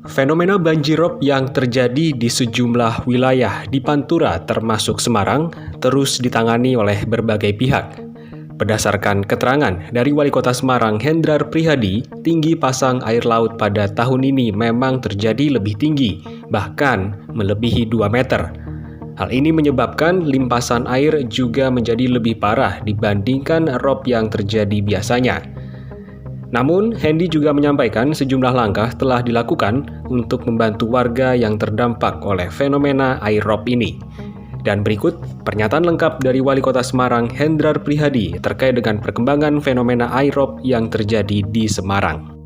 Fenomena banjirop yang terjadi di sejumlah wilayah di Pantura termasuk Semarang terus ditangani oleh berbagai pihak. Berdasarkan keterangan dari Wali Kota Semarang Hendrar Prihadi, tinggi pasang air laut pada tahun ini memang terjadi lebih tinggi, bahkan melebihi 2 meter. Hal ini menyebabkan limpasan air juga menjadi lebih parah dibandingkan rop yang terjadi biasanya. Namun, Hendy juga menyampaikan sejumlah langkah telah dilakukan untuk membantu warga yang terdampak oleh fenomena air rop ini. Dan berikut pernyataan lengkap dari Wali Kota Semarang Hendrar Prihadi terkait dengan perkembangan fenomena air rop yang terjadi di Semarang.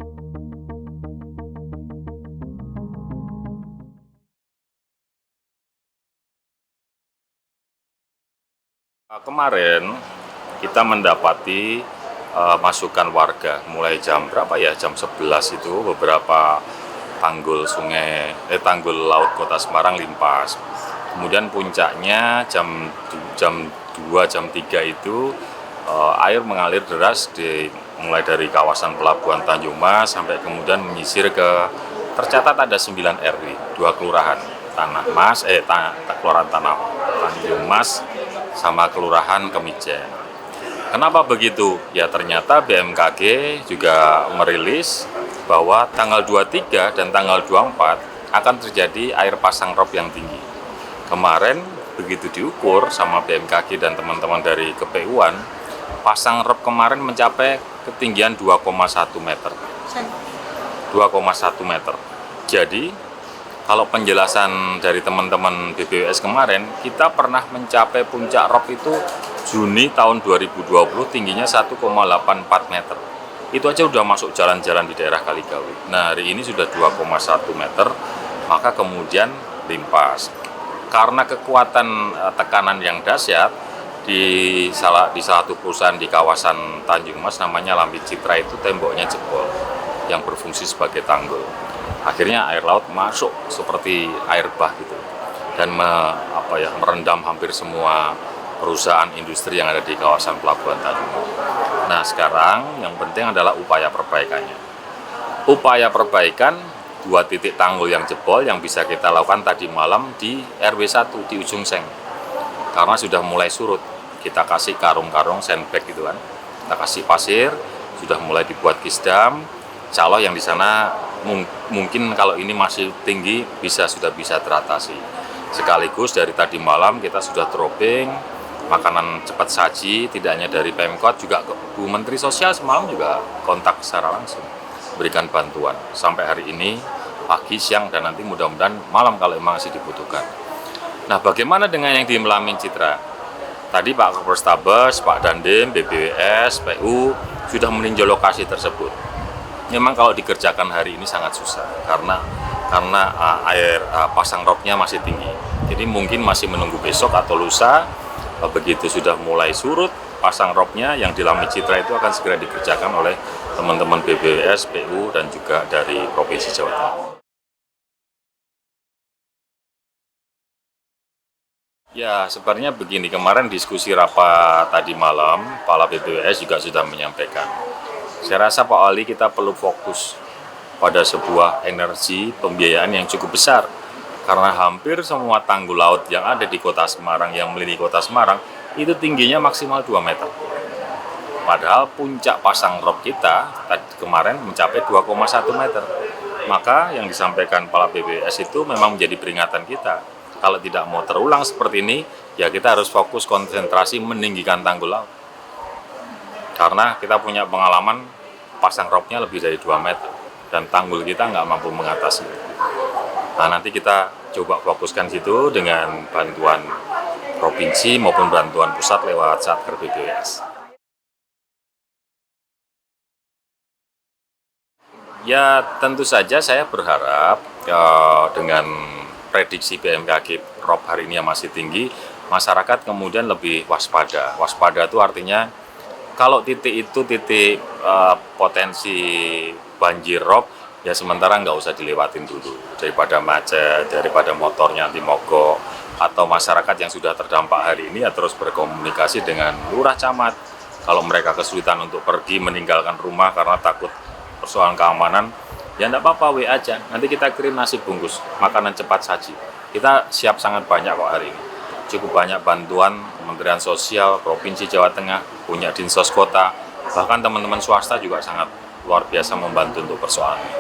Kemarin kita mendapati masukan warga mulai jam berapa ya, jam 11 itu beberapa tanggul laut Kota Semarang limpas. Kemudian puncaknya jam 2, jam 3 itu air mengalir deras mulai dari kawasan Pelabuhan Tanjung Mas sampai kemudian menyisir tercatat ada 9 RW, 2 kelurahan, Kelurahan Tanjung Mas sama Kelurahan Kemijen. Kenapa begitu? Ya ternyata BMKG juga merilis bahwa tanggal 23 dan tanggal 24 akan terjadi air pasang rop yang tinggi. Kemarin begitu diukur sama BMKG dan teman-teman dari KPU-an, pasang rop kemarin mencapai ketinggian 2,1 meter. 2,1 meter. Jadi, kalau penjelasan dari teman-teman BPWS kemarin, kita pernah mencapai puncak rop itu Juni tahun 2020 tingginya 1,84 meter. Itu aja udah masuk jalan-jalan di daerah Kaligawe. Nah, hari ini sudah 2,1 meter, maka kemudian limpas. Karena kekuatan tekanan yang dahsyat di salah satu perusahaan di kawasan Tanjung Mas namanya Lambi Citra itu temboknya jebol yang berfungsi sebagai tanggul. Akhirnya air laut masuk seperti air bah gitu dan merendam hampir semua perusahaan industri yang ada di kawasan Pelabuhan Tanjung. Nah, sekarang yang penting adalah upaya perbaikannya. Upaya perbaikan 2 titik tanggul yang jebol yang bisa kita lakukan tadi malam di RW 1 di Ujung Seng. Karena sudah mulai surut, kita kasih karung-karung sandbag gitu kan. Kita kasih pasir, sudah mulai dibuat kisdam. Insya Allah yang di sana mungkin kalau ini masih tinggi sudah bisa teratasi. Sekaligus dari tadi malam kita sudah dropping makanan cepat saji, tidak hanya dari Pemkot, juga Bu Menteri Sosial semalam juga kontak secara langsung, berikan bantuan. Sampai hari ini, pagi, siang, dan nanti mudah-mudahan malam kalau memang masih dibutuhkan. Nah, bagaimana dengan yang di Melamin Citra? Tadi Pak Kapolrestabes, Pak Dandim, BPWS, PU sudah meninjau lokasi tersebut. Memang kalau dikerjakan hari ini sangat susah, karena air pasang ropnya masih tinggi. Jadi mungkin masih menunggu besok atau lusa. Begitu sudah mulai surut, pasang ropnya yang di Lambi Citra itu akan segera dikerjakan oleh teman-teman BPWS, PU, dan juga dari Provinsi Jawa Tengah. Ya, sebenarnya begini, kemarin diskusi rapat tadi malam, Kepala BPWS juga sudah menyampaikan. Saya rasa Pak Wali kita perlu fokus pada sebuah energi pembiayaan yang cukup besar. Karena hampir semua tanggul laut yang ada di Kota Semarang, yang melilit Kota Semarang, itu tingginya maksimal 2 meter. Padahal puncak pasang rop kita kemarin mencapai 2,1 meter. Maka yang disampaikan Kepala BPWS itu memang menjadi peringatan kita. Kalau tidak mau terulang seperti ini, ya kita harus fokus konsentrasi meninggikan tanggul laut. Karena kita punya pengalaman pasang ropnya lebih dari 2 meter. Dan tanggul kita nggak mampu mengatasi. Nah, nanti kita coba fokuskan situ dengan bantuan provinsi maupun bantuan pusat lewat Satker BPWS. Ya, tentu saja saya berharap dengan prediksi BMKG rop hari ini yang masih tinggi, masyarakat kemudian lebih waspada. Waspada itu artinya kalau titik itu titik potensi banjir rop, ya sementara nggak usah dilewatin dulu, daripada macet, daripada motornya nanti mogok, atau masyarakat yang sudah terdampak hari ini ya terus berkomunikasi dengan lurah camat, Kalau mereka kesulitan untuk pergi meninggalkan rumah karena takut persoalan keamanan, ya enggak apa-apa, WA aja. Nanti kita kirim nasi bungkus, makanan cepat saji. Kita siap sangat banyak kok hari ini. Cukup banyak bantuan Kementerian Sosial, Provinsi Jawa Tengah, punya Dinsos Kota, bahkan teman-teman swasta juga sangat luar biasa membantu untuk persoalan ini.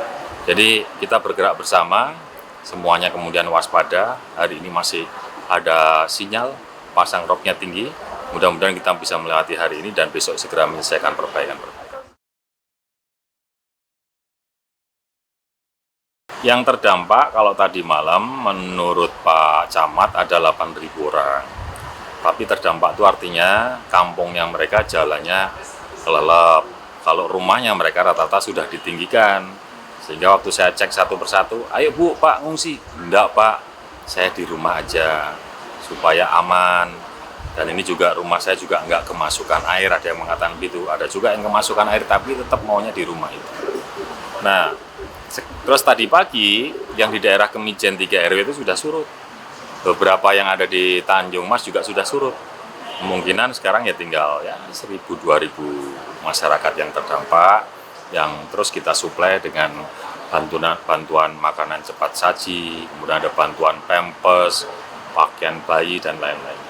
Jadi kita bergerak bersama, semuanya kemudian waspada. Hari ini masih ada sinyal, pasang roknya tinggi. Mudah-mudahan kita bisa melewati hari ini dan besok segera menyelesaikan perbaikan-perbaikan. Yang terdampak kalau tadi malam menurut Pak Camat ada 8.000 orang. Tapi terdampak itu artinya kampung yang mereka jalannya kelelep. Kalau rumahnya mereka rata-rata sudah ditinggikan. Sehingga waktu saya cek satu persatu, ayo Bu, Pak ngungsi. Enggak Pak, saya di rumah aja supaya aman. Dan ini juga rumah saya juga nggak kemasukan air, ada yang mengatakan begitu. Ada juga yang kemasukan air tapi tetap maunya di rumah itu. Nah, terus tadi pagi yang di daerah Kemijen 3 RW itu sudah surut. Beberapa yang ada di Tanjung Mas juga sudah surut. Kemungkinan sekarang ya tinggal ya 1.000-2.000 masyarakat yang terdampak, yang terus kita suplai dengan bantuan makanan cepat saji, kemudian ada bantuan pampers, pakaian bayi dan lain-lain.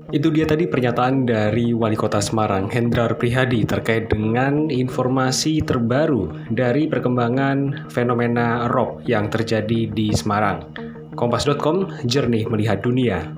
Itu dia tadi pernyataan dari Wali Kota Semarang, Hendrar Prihadi, terkait dengan informasi terbaru dari perkembangan fenomena rob yang terjadi di Semarang. Kompas.com, jernih melihat dunia.